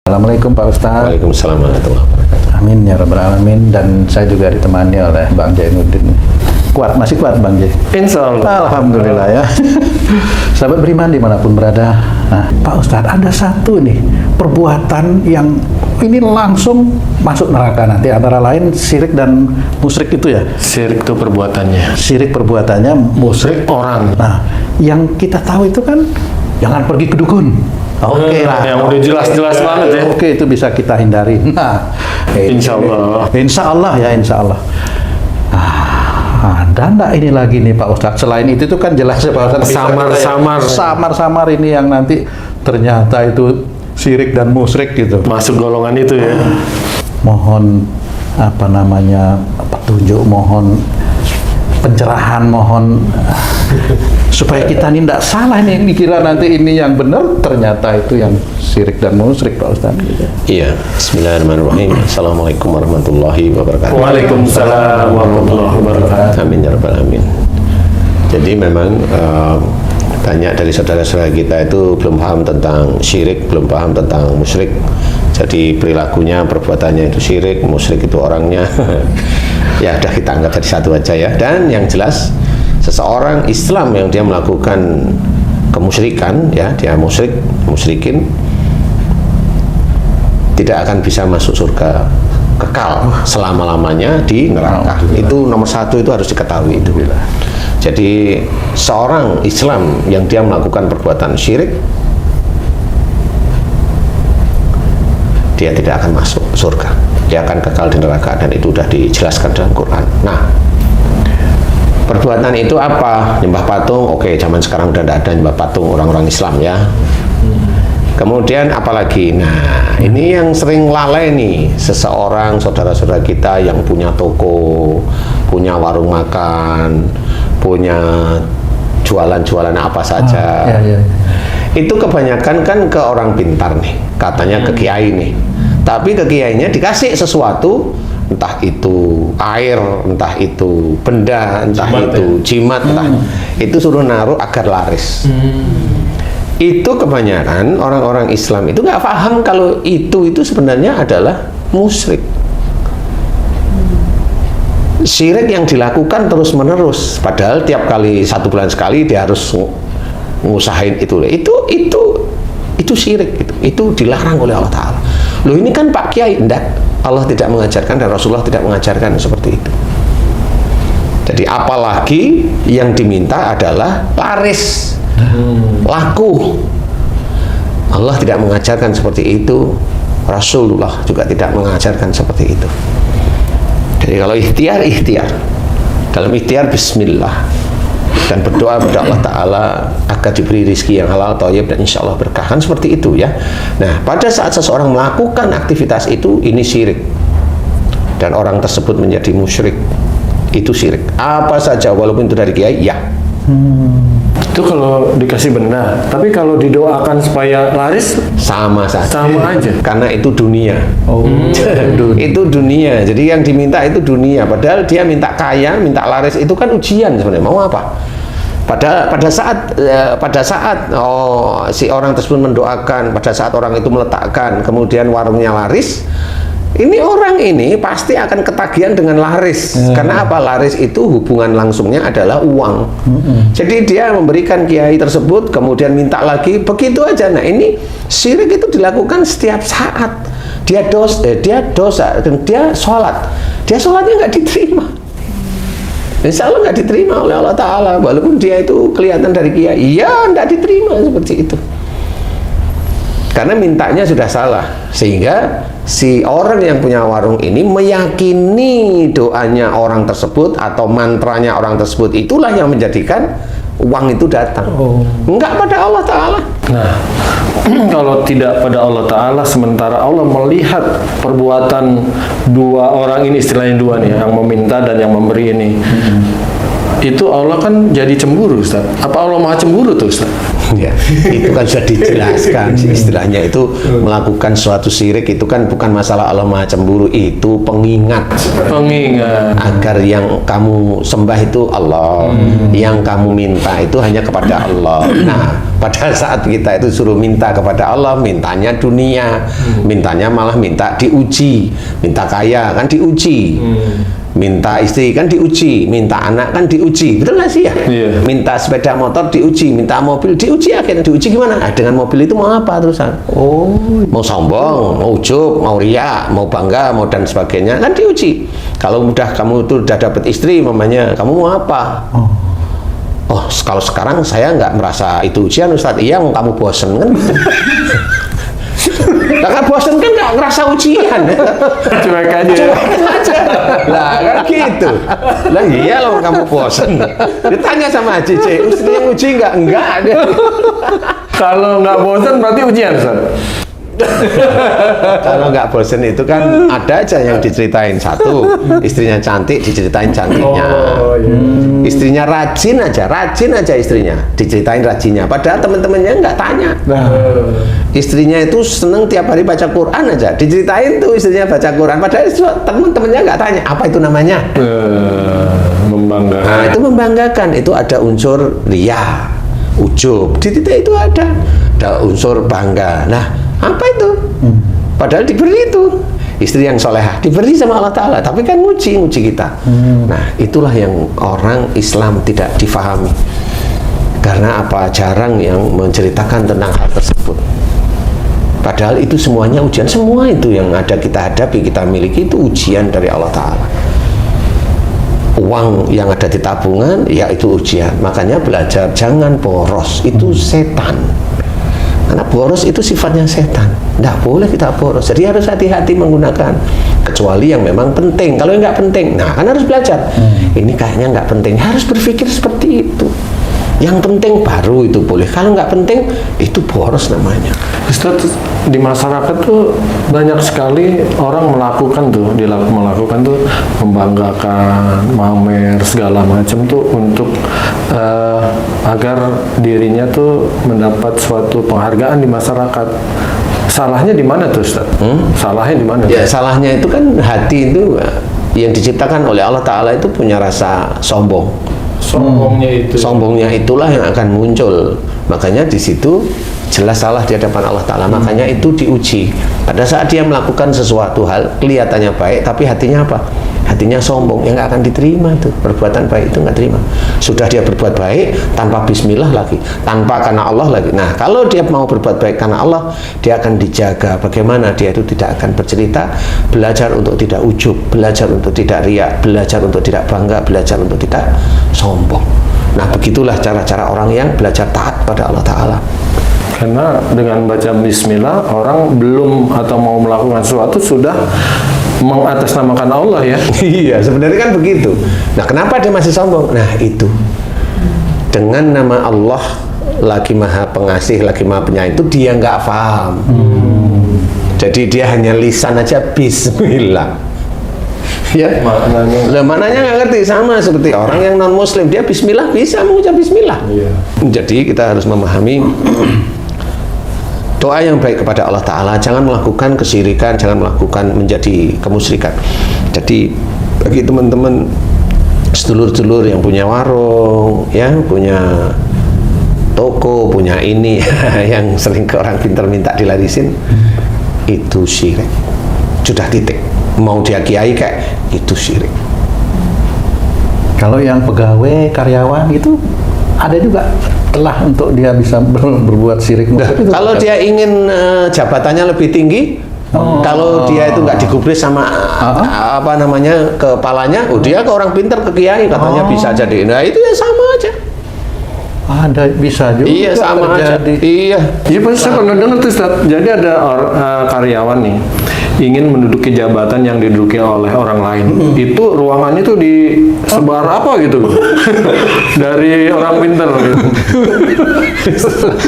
Assalamualaikum Pak Ustadz. Waalaikumsalam warahmatullahi wabarakatuh. Amin ya rabbal alamin. Dan saya juga ditemani oleh Bang Jainuddin. Masih kuat Bang Jai? Insya Allah. Alhamdulillah ya. Sahabat beriman dimanapun berada. Nah Pak Ustadz, ada satu nih perbuatan yang ini langsung masuk neraka nanti, antara lain syirik dan musyrik itu ya. Syirik itu perbuatannya. Syirik perbuatannya, musyrik Orang. Nah yang kita tahu itu kan jangan pergi ke dukun. Oke lah. Yang udah jelas-jelas banget ya. Oke, itu bisa kita hindari. Nah, Insya Allah. Insya Allah ya, insya Allah. Dan enggak ini lagi nih Pak Ustadz. Selain itu tuh kan jelas ya Pak Ustadz. Samar-samar ini yang nanti ternyata itu syirik dan musyrik gitu. Masuk golongan itu ya. Mohon petunjuk, mohon pencerahan, mohon supaya kita ini tidak salah nih, dikira nanti ini yang benar, ternyata itu yang syirik dan musyrik Pak Ustadz gitu. Iya, bismillahirrahmanirrahim. Assalamualaikum warahmatullahi wabarakatuh. Waalaikumsalam warahmatullahi wabarakatuh. Amin ya rabbal alamin. Jadi memang banyak dari saudara-saudara kita itu belum paham tentang syirik, belum paham tentang musyrik. Jadi perilakunya, perbuatannya itu syirik, musyrik itu orangnya. Ya udah kita anggap tadi satu aja ya. Dan yang jelas seseorang Islam yang dia melakukan kemusyrikan, ya dia musyrikin, tidak akan bisa masuk surga kekal selama-lamanya di neraka. Itu nomor satu, itu harus diketahui itu. Jadi seorang Islam yang dia melakukan perbuatan syirik, dia tidak akan masuk surga, dia akan kekal di neraka, dan itu sudah dijelaskan dalam Quran. Nah, perbuatan itu apa? Nyembah patung, oke, zaman sekarang udah tidak ada nyembah patung orang-orang Islam ya. Kemudian apalagi? Nah, ini yang sering lalai nih seseorang, saudara-saudara kita yang punya toko, punya warung makan, punya jualan-jualan apa saja. Itu kebanyakan kan ke orang pintar nih, katanya ke kiai nih. Tapi ke kiainya dikasih sesuatu, entah itu air, entah itu benda, entah jimat, itu jimat, entah itu suruh naruh agar laris. Itu kebanyakan orang-orang Islam itu nggak paham kalau itu sebenarnya adalah musyrik. Syirik yang dilakukan terus-menerus, padahal tiap kali 1 bulan sekali dia harus ngusahain itu syirik, itu dilarang oleh Allah Ta'ala. Loh, ini kan Pak Kiai, enggak, Allah tidak mengajarkan dan Rasulullah tidak mengajarkan seperti itu. Jadi apalagi yang diminta adalah laris, laku. Allah tidak mengajarkan seperti itu, Rasulullah juga tidak mengajarkan seperti itu. Jadi kalau ikhtiar, dalam ikhtiar bismillah, dan berdoa kepada Allah Ta'ala agar diberi rezeki yang halal, thayyib, dan insya Allah berkah, kan seperti itu ya. Nah, pada saat seseorang melakukan aktivitas itu, ini syirik, dan orang tersebut menjadi musyrik, itu syirik. Apa saja, walaupun itu dari kiai, ya. Itu kalau dikasih benda, tapi kalau didoakan supaya laris, sama saja. sama aja. Karena itu dunia. Itu dunia. Jadi yang diminta itu dunia. Padahal dia minta kaya, minta laris, itu kan ujian sebenarnya. Mau apa? Pada saat si orang tersebut mendoakan, pada saat orang itu meletakkan, kemudian warungnya laris, ini orang ini pasti akan ketagihan dengan laris. Karena apa? Laris itu hubungan langsungnya adalah uang. Jadi dia memberikan kiai tersebut, kemudian minta lagi, begitu aja. Nah, ini syirik itu dilakukan setiap saat. Dia dosa, dan dia sholat. Dia sholatnya nggak diterima. Insya Allah nggak diterima oleh Allah Ta'ala, walaupun dia itu kelihatan dari kiai, ya nggak diterima seperti itu. Karena mintanya sudah salah, sehingga si orang yang punya warung ini meyakini doanya orang tersebut atau mantranya orang tersebut itulah yang menjadikan uang itu datang. Enggak pada Allah Ta'ala. Nah, kalau tidak pada Allah Ta'ala, sementara Allah melihat perbuatan dua orang ini, istilahnya dua nih, yang meminta dan yang memberi ini, itu Allah kan jadi cemburu, Ustaz. Apa Allah maha cemburu tuh, Ustaz? ya. Itu kan sudah dijelaskan istilahnya itu melakukan suatu syirik itu kan bukan masalah Allah Maha Cemburu, itu pengingat agar yang kamu sembah itu Allah, yang kamu minta itu hanya kepada Allah. Nah, pada saat kita itu suruh minta kepada Allah, mintanya dunia, mintanya malah minta diuji, minta kaya kan diuji, minta istri kan diuji, minta anak kan diuji, betul nggak sih ya? Iya. Minta sepeda motor diuji, minta mobil diuji, akhirnya diuji gimana? Dengan mobil itu mau apa terusan? Oh, Mau sombong, mau ujub, mau riak, mau bangga, mau dan sebagainya kan diuji. Kalau udah kamu itu udah dapat istri, mamanya kamu mau apa? Oh, kalau sekarang saya nggak merasa itu ujian, Ustadz. Iya, mau kamu bosen kan? Karena bosen kan nggak ngerasa ujian. Cuek aja. Lah kan gitu. Lah iya loh kamu bosen. Ditanya sama Cici, Ustadz yang uji nggak? Enggak. Kalau nggak bosan berarti ujian, Ustaz. Kalau nggak bosen itu kan ada aja yang diceritain. Satu, istrinya cantik diceritain cantiknya. Istrinya rajin aja istrinya diceritain rajinnya. Padahal teman-temannya nggak tanya. Istrinya itu seneng tiap hari baca Quran aja, diceritain tuh istrinya baca Quran. Padahal teman-temannya nggak tanya apa itu namanya. Membanggakan. Nah, itu membanggakan. Itu ada unsur riya, ujub. Di titik itu ada unsur bangga. Nah, apa itu? Padahal diberi itu istri yang solehah, diberi sama Allah Ta'ala, tapi kan nguji kita. Nah, itulah yang orang Islam tidak difahami. Karena apa? Jarang yang menceritakan tentang hal tersebut. Padahal itu semuanya ujian. Semua itu yang ada kita hadapi, kita miliki itu ujian dari Allah Ta'ala. Uang yang ada di tabungan, ya itu ujian. Makanya belajar jangan boros, itu setan. Karena boros itu sifatnya setan. Nggak boleh kita boros. Jadi harus hati-hati menggunakan. Kecuali yang memang penting. Kalau yang nggak penting, nah kan harus belajar. Ini kayaknya nggak penting. Harus berpikir seperti itu. Yang penting baru itu boleh. Kalau nggak penting, itu boros namanya. Ustaz, di masyarakat tuh banyak sekali orang melakukan tuh, membanggakan, mamer segala macam tuh untuk agar dirinya tuh mendapat suatu penghargaan di masyarakat. Salahnya di mana tuh, Ustaz? Salahnya di mana? Ya, salahnya itu kan hati itu yang diciptakan oleh Allah Ta'ala itu punya rasa sombong. Sombongnya itulah yang akan muncul. Makanya di situ jelas salah di hadapan Allah Ta'ala. Makanya itu diuji. Pada saat dia melakukan sesuatu hal kelihatannya baik, tapi hatinya apa? Hatinya sombong, yang nggak akan diterima tuh. Perbuatan baik itu nggak terima. Sudah dia berbuat baik tanpa bismillah lagi, tanpa karena Allah lagi. Nah, kalau dia mau berbuat baik karena Allah, dia akan dijaga. Bagaimana dia itu tidak akan bercerita, belajar untuk tidak ujub, belajar untuk tidak riak, belajar untuk tidak bangga, belajar untuk tidak sombong. Nah, begitulah cara-cara orang yang belajar taat pada Allah Ta'ala. Karena dengan baca bismillah, orang belum atau mau melakukan sesuatu sudah mengatasnamakan Allah ya. Iya, sebenarnya kan begitu. Nah, kenapa dia masih sombong? Nah, itu. Dengan nama Allah lagi maha pengasih, lagi maha penyayang itu dia nggak paham. Jadi dia hanya lisan aja bismillah. Ya, maknanya nggak ngerti. Sama seperti orang yang non muslim, dia bismillah bisa mengucap bismillah. Jadi kita harus memahami doa yang baik kepada Allah Ta'ala. Jangan melakukan kesyirikan, jangan melakukan menjadi kemusyrikan. Jadi bagi teman-teman sedulur-sedulur yang punya warung, ya, punya toko, punya ini yang sering ke orang pintar minta dilarisin, itu syirik. Sudah titik. Mau dia kiai kayak itu syirik. Kalau yang pegawai, karyawan itu ada juga telah untuk dia bisa berbuat syirik. Nah, kalau dia ingin jabatannya lebih tinggi, kalau dia itu nggak digubris sama apa namanya kepalanya, dia ke orang pintar, ke kiai katanya bisa jadi. Nah, itu ya sama aja. Ada bisa juga. Iya, sama terjadi. Aja. Iya. Iya, pasti saya pernah dengar tuh, Ustaz. Jadi ada karyawan nih ingin menduduki jabatan yang diduduki oleh orang lain. Itu ruangannya tuh disebar apa gitu. Dari orang pintar gitu.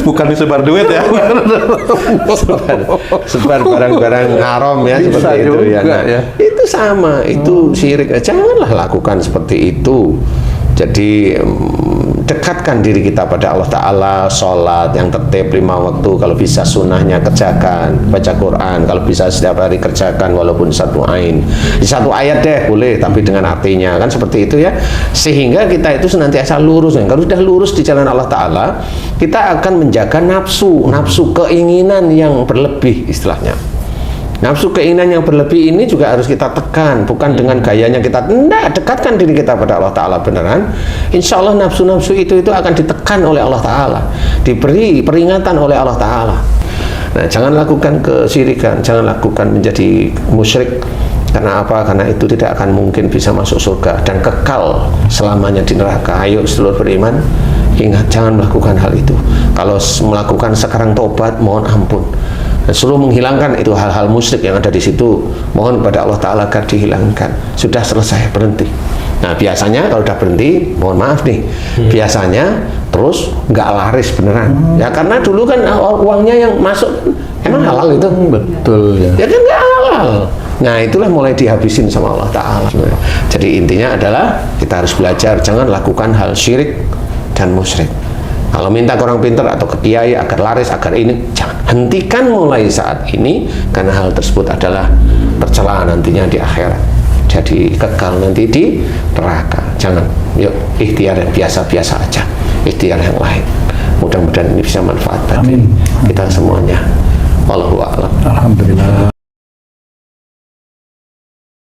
Bukan disebar duit ya. sebar barang-barang haram ya, bisa seperti itu ya. Nah, ya. Itu sama, itu syirik. Janganlah lakukan seperti itu. Jadi dekatkan diri kita pada Allah Ta'ala, sholat yang tertib 5 waktu, kalau bisa sunnahnya kerjakan, baca Quran, kalau bisa setiap hari kerjakan walaupun satu ayat deh boleh, tapi dengan artinya, kan seperti itu ya, sehingga kita itu senantiasa lurus. Kalau sudah lurus di jalan Allah Ta'ala, kita akan menjaga nafsu keinginan yang berlebih istilahnya. Nafsu keinginan yang berlebih ini juga harus kita tekan, bukan dengan gayanya kita dekatkan diri kita pada Allah Ta'ala beneran. Insya Allah nafsu-nafsu itu akan ditekan oleh Allah Ta'ala, diberi peringatan oleh Allah Ta'ala. Nah, jangan lakukan kesyirikan, jangan lakukan menjadi musyrik. Karena apa? Karena itu tidak akan mungkin bisa masuk surga dan kekal selamanya di neraka. Ayo sedulur beriman, ingat, jangan melakukan hal itu. Kalau melakukan sekarang tobat, mohon ampun. Suruh menghilangkan itu hal-hal musyrik yang ada di situ, mohon kepada Allah Ta'ala agar dihilangkan. Sudah selesai, berhenti. Nah, biasanya kalau udah berhenti, mohon maaf nih, biasanya terus nggak laris beneran. Ya karena dulu kan uangnya yang masuk emang halal itu. Betul ya. Ya kan nggak halal. Nah, itulah mulai dihabisin sama Allah Ta'ala. Jadi intinya adalah kita harus belajar, jangan lakukan hal syirik dan musyrik. Kalau minta ke orang pintar atau ke kiai agar laris, agar ini, jangan. Hentikan mulai saat ini, karena hal tersebut adalah tercela nantinya di akhirat. Jadi kekal nanti di neraka. Jangan. Yuk, ikhtiar yang biasa-biasa aja. Ikhtiar yang lain. Mudah-mudahan ini bisa manfaat bagi kita semuanya. Wallahu a'lam. Alhamdulillah.